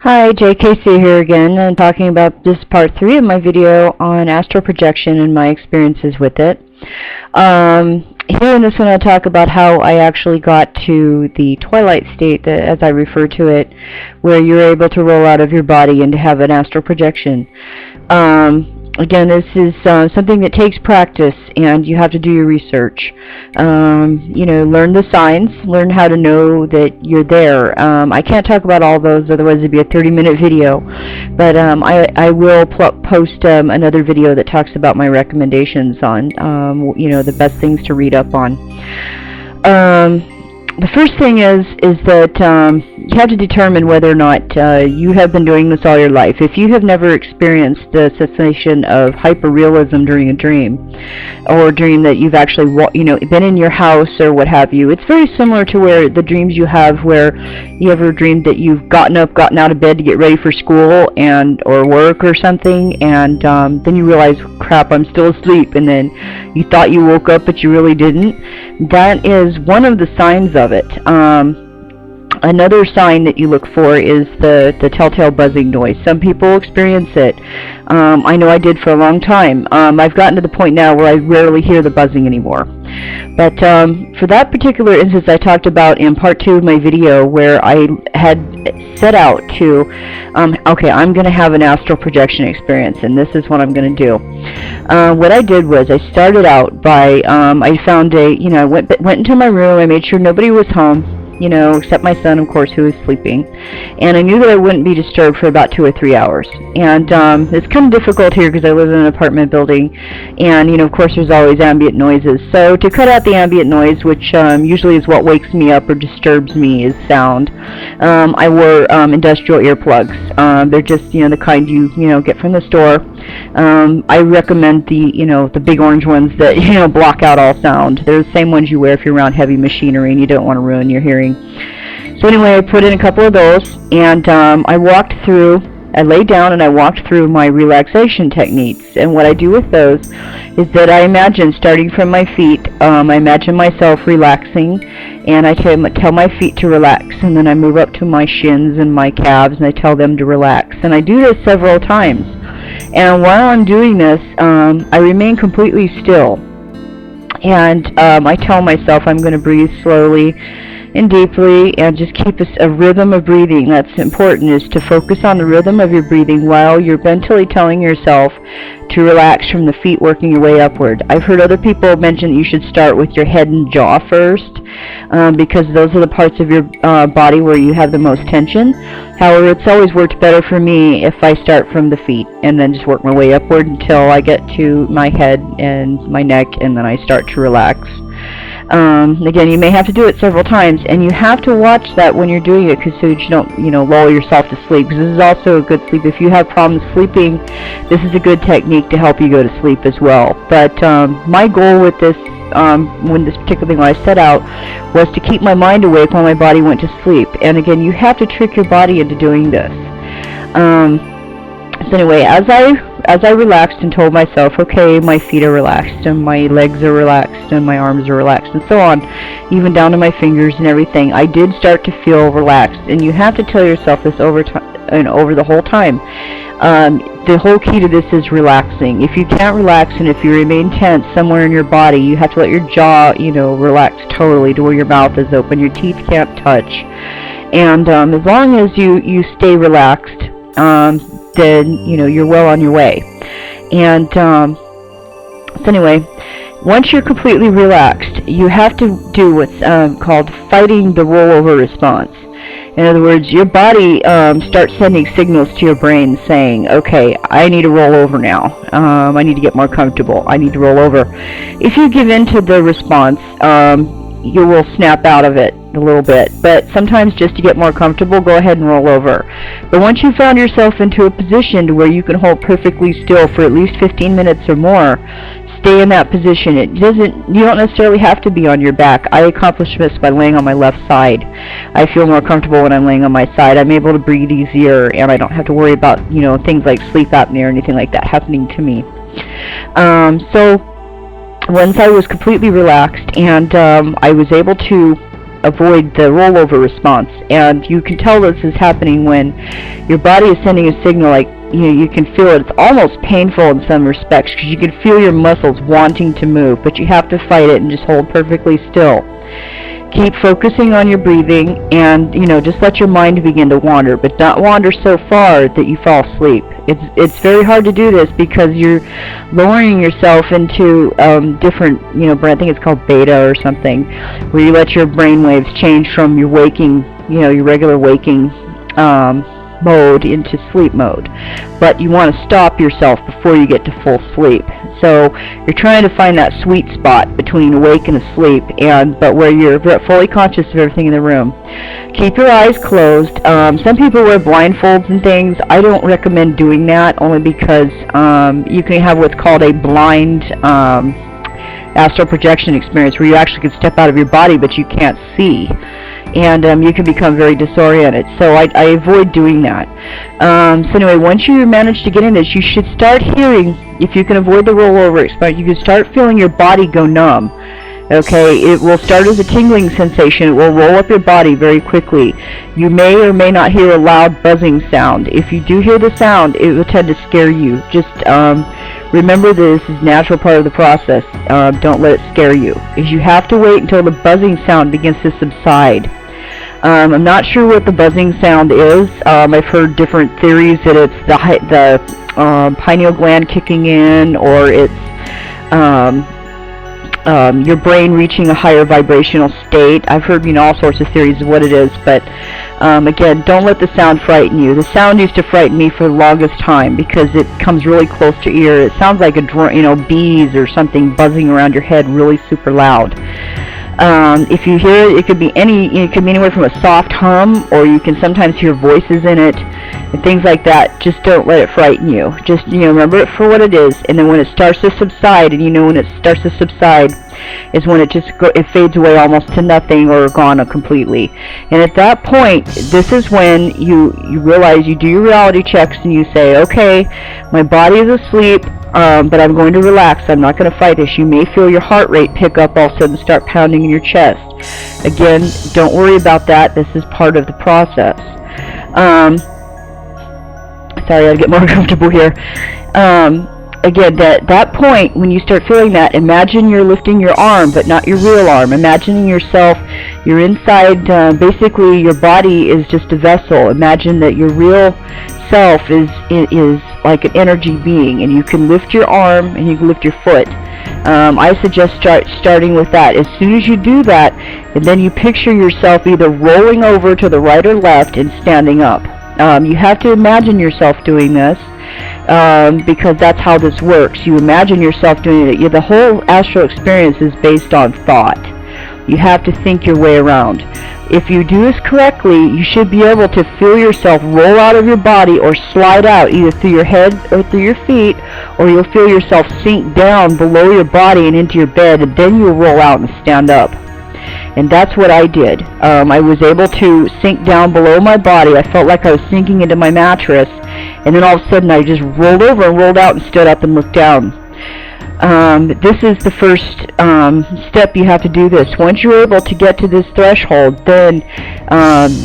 Hi, JKC here again, and talking about this part 3 of my video on astral projection and my experiences with it. Here in this one I'll talk about how I actually got to the twilight state, as I refer to it, where you're able to roll out of your body and to have an astral projection. Again, this is something that takes practice, and you have to do your research. Learn the signs, learn how to know that you're there. I can't talk about all those, otherwise it'd be a 30-minute video, but I will post another video that talks about my recommendations on, the best things to read up on. The first thing is that you have to determine whether or not you have been doing this all your life. If you have never experienced the sensation of hyperrealism during a dream, or a dream that you've actually been in your house or what have you, it's very similar to where the dreams you have where you ever dreamed that you've gotten out of bed to get ready for school or work or something, and then you realize, crap, I'm still asleep, and then you thought you woke up but you really didn't. That is one of the signs of it. Another sign that you look for is the telltale buzzing noise. Some people experience it. I know I did for a long time. I've gotten to the point now where I rarely hear the buzzing anymore. But for that particular instance I talked about in part 2 of my video, where I had set out to, okay, I'm going to have an astral projection experience, and this is what I'm going to do. What I did was I started out by, I found I went into my room, I made sure nobody was home, except my son, of course, who was sleeping. And I knew that I wouldn't be disturbed for about 2 or 3 hours. And it's kind of difficult here because I live in an apartment building, and, of course, there's always ambient noises. So to cut out the ambient noise, which usually is what wakes me up or disturbs me, is sound, I wore industrial earplugs. They're just, the kind you get from the store. I recommend the big orange ones that, block out all sound. They're the same ones you wear if you're around heavy machinery and you don't want to ruin your hearing. So anyway, I put in a couple of those, and I laid down and I walked through my relaxation techniques. And what I do with those is that I imagine, starting from my feet, I imagine myself relaxing, and I tell my feet to relax, and then I move up to my shins and my calves, and I tell them to relax. And I do this several times. And while I'm doing this, I remain completely still. And I tell myself I'm going to breathe slowly and deeply, and just keep a rhythm of breathing. That's important, is to focus on the rhythm of your breathing while you're mentally telling yourself to relax from the feet, working your way upward. I've heard other people mention that you should start with your head and jaw first, because those are the parts of your body where you have the most tension. However, it's always worked better for me if I start from the feet and then just work my way upward until I get to my head and my neck, and then I start to relax. Again, you may have to do it several times, and you have to watch that when you're doing it, so you don't, lull yourself to sleep, because this is also a good sleep. If you have problems sleeping, this is a good technique to help you go to sleep as well. But my goal with this, when this particular thing when I set out, was to keep my mind awake while my body went to sleep. And again, you have to trick your body into doing this. So anyway, as I relaxed and told myself, okay, my feet are relaxed, and my legs are relaxed, and my arms are relaxed, and so on, even down to my fingers and everything, I did start to feel relaxed. And you have to tell yourself this over the whole time. The whole key to this is relaxing. If you can't relax, and if you remain tense somewhere in your body, you have to let your jaw, relax totally to where your mouth is open, your teeth can't touch. And as long as you stay relaxed, then you're well on your way. And so anyway, once you're completely relaxed, you have to do what's called fighting the rollover response. In other words, your body starts sending signals to your brain saying, okay, I need to roll over now. I need to get more comfortable. I need to roll over. If you give in to the response, you will snap out of it a little bit, but sometimes just to get more comfortable, go ahead and roll over. But once you found yourself into a position to where you can hold perfectly still for at least 15 minutes or more, stay in that position. You don't necessarily have to be on your back. I accomplish this by laying on my left side. I feel more comfortable when I'm laying on my side. I'm able to breathe easier, and I don't have to worry about things like sleep apnea or anything like that happening to me. So once I was completely relaxed, and I was able to avoid the rollover response. And you can tell this is happening when your body is sending a signal, like, you can feel it. It's almost painful in some respects because you can feel your muscles wanting to move, but you have to fight it and just hold perfectly still. Keep focusing on your breathing, and just let your mind begin to wander, but not wander so far that you fall asleep. It's very hard to do this because you're lowering yourself into different, I think it's called beta or something, where you let your brain waves change from your waking, your regular waking mode into sleep mode. But you want to stop yourself before you get to full sleep. So you're trying to find that sweet spot between awake and asleep, but where you're fully conscious of everything in the room. Keep your eyes closed. Some people wear blindfolds and things. I don't recommend doing that, only because you can have what's called a blind astral projection experience, where you actually can step out of your body but you can't see, and you can become very disoriented. So I avoid doing that. So anyway, once you manage to get in this, you should start hearing, if you can avoid the rollover experience, you can start feeling your body go numb. Okay, it will start as a tingling sensation. It will roll up your body very quickly. You may or may not hear a loud buzzing sound. If you do hear the sound, it will tend to scare you. Just remember that this is a natural part of the process. Don't let it scare you. Is you have to wait until the buzzing sound begins to subside. I'm not sure what the buzzing sound is. I've heard different theories that it's the pineal gland kicking in, or it's your brain reaching a higher vibrational state. I've heard all sorts of theories of what it is, but again, don't let the sound frighten you. The sound used to frighten me for the longest time because it comes really close to your ear. It sounds like bees or something buzzing around your head, really super loud. If you hear it, it could be anywhere from a soft hum, or you can sometimes hear voices in it and things like that. Just don't let it frighten you. Just remember it for what it is, and then when it starts to subside, and when it starts to subside is when it fades away almost to nothing or gone completely. And at that point, this is when you realize, you do your reality checks and you say, okay, my body is asleep, but I'm going to relax. I'm not going to fight this. You may feel your heart rate pick up all of a sudden, start pounding in your chest. Again, don't worry about that. This is part of the process. Sorry, I'll get more comfortable here. Again, that point, when you start feeling that, imagine you're lifting your arm, but not your real arm. Imagining yourself, you're inside, basically your body is just a vessel. Imagine that your real self is like an energy being, and you can lift your arm and you can lift your foot. I suggest starting with that. As soon as you do that, and then you picture yourself either rolling over to the right or left and standing up. You have to imagine yourself doing this, because that's how this works. You imagine yourself doing it. The whole astral experience is based on thought. You have to think your way around. If you do this correctly, you should be able to feel yourself roll out of your body or slide out, either through your head or through your feet, or you'll feel yourself sink down below your body and into your bed, and then you'll roll out and stand up. And that's what I did. I was able to sink down below my body. I felt like I was sinking into my mattress, and then all of a sudden I just rolled over and rolled out and stood up and looked down. This is the first step. You have to do this. Once you're able to get to this threshold, then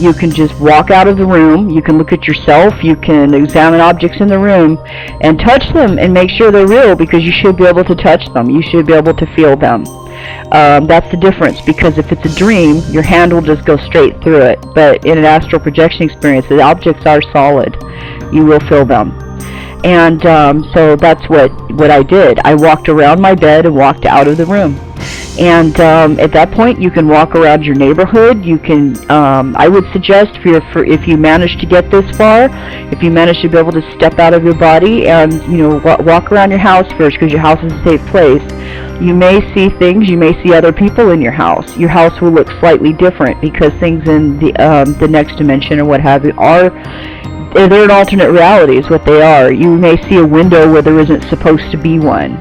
you can just walk out of the room. You can look at yourself. You can examine objects in the room and touch them and make sure they're real, because you should be able to touch them. You should be able to feel them. That's the difference, because if it's a dream, your hand will just go straight through it. But in an astral projection experience, the objects are solid. You will feel them. And so that's what I did. I walked around my bed and walked out of the room. And at that point, you can walk around your neighborhood. You can, I would suggest, if you manage to get this far, if you manage to be able to step out of your body and walk around your house first, because your house is a safe place. You may see things. You may see other people in your house. Your house will look slightly different, because things in the next dimension or what have you they're an alternate reality is what they are. You may see a window where there isn't supposed to be one.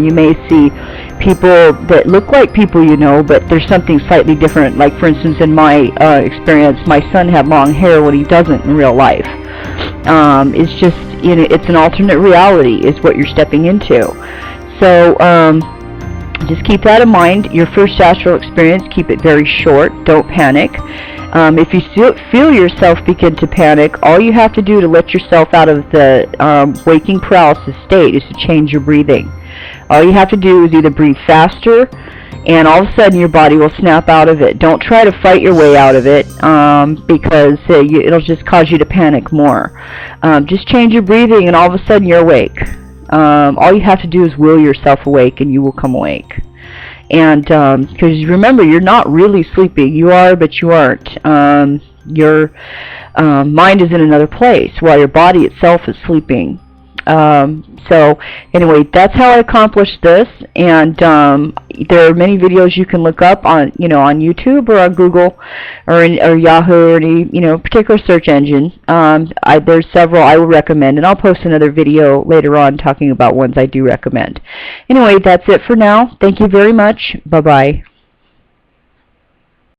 You may see people that look like people but there's something slightly different. Like, for instance, in my experience, my son had long hair when he doesn't in real life. It's just, it's an alternate reality is what you're stepping into. So Just keep that in mind. Your first astral experience, keep it very short. Don't panic. If you feel yourself begin to panic, all you have to do to let yourself out of the waking paralysis state is to change your breathing. All you have to do is either breathe faster, and all of a sudden your body will snap out of it. Don't try to fight your way out of it, because it'll just cause you to panic more. Just change your breathing, and all of a sudden you're awake. All you have to do is will yourself awake, and you will come awake. And because remember, you're not really sleeping. You are, but you aren't. Your mind is in another place while your body itself is sleeping. So anyway, that's how I accomplished this, and there are many videos you can look up on, on YouTube or on Google or Yahoo or any, particular search engine. There's several I will recommend, and I'll post another video later on talking about ones I do recommend. Anyway, that's it for now. Thank you very much. Bye-bye.